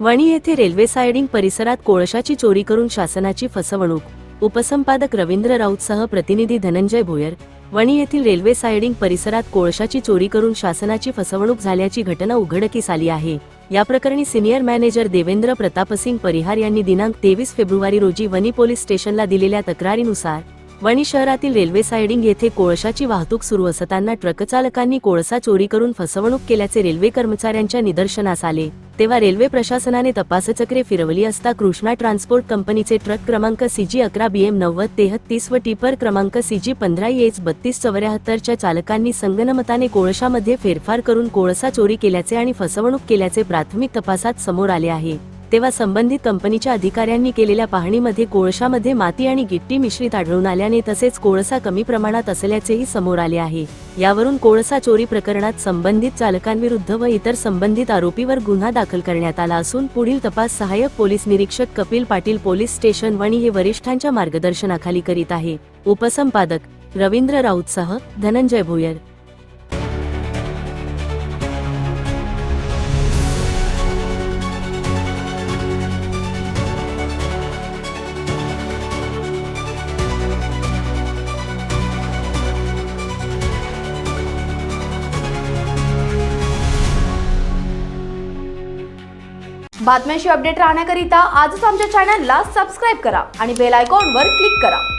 वणी येथे रेल्वे सायडिंग परिसरात कोळशाची चोरी करून शासनाची फसवणूक. उपसंपादक रवींद्र राऊतसह प्रतिनिधी धनंजय भोयर. वणी येथील रेल्वे सायडिंग परिसरात कोळशाची चोरी करून शासनाची फसवणूक झाल्याची घटना उघडकीस आली आहे. या प्रकरणी सिनियर मॅनेजर देवेंद्र प्रतापसिंग परिहार यांनी दिनांक 23 फेब्रुवारी रोजी वणी पोलीस स्टेशनला दिलेल्या तक्रारीनुसार वणी शहरातील रेल्वे सायडिंग येथे कोळशाची वाहतूक सुरू असताना ट्रकचालकांनी कोळसा चोरी करून फसवणूक केल्याचे रेल्वे कर्मचाऱ्यांच्या निदर्शनास आले. तेव्हा रेल्वे प्रशासनाने तपासचक्रे फिरवली असता कृष्णा ट्रान्सपोर्ट कंपनीचे ट्रक क्रमांक CG 11 BM 9033 व टिपर क्रमांक CG 15 EH 3274 च्या चालकांनी संगनमताने कोळशामध्ये फेरफार करून कोळसा चोरी केल्याचे आणि फसवणूक केल्याचे प्राथमिक तपासात समोर आले आहे. तेव्हा संबंधित कंपनीच्या अधिकाऱ्यांनी केलेल्या पाहणीमध्ये कोळशामध्ये माती आणि गिट्टी मिश्रित आढळून आल्याने तसेच कोळसा कमी प्रमाणात असल्याचेही समोर आले आहे. यावरून कोळसा चोरी प्रकरणात संबंधित चालकांविरुद्ध व इतर संबंधित आरोपीवर गुन्हा दाखल करण्यात आला असून पुढील तपास सहाय्यक पोलीस निरीक्षक कपिल पाटील पोलीस स्टेशन वणी हे वरिष्ठांच्या मार्गदर्शनाखाली करीत आहे. उपसंपादक रवींद्र राऊतसह धनंजय भोयर. बातम्यांशी अपडेट राहण्याकरिता आजच आमच्या चॅनलला सबस्क्राइब करा आणि बेल आयकॉनवर क्लिक करा.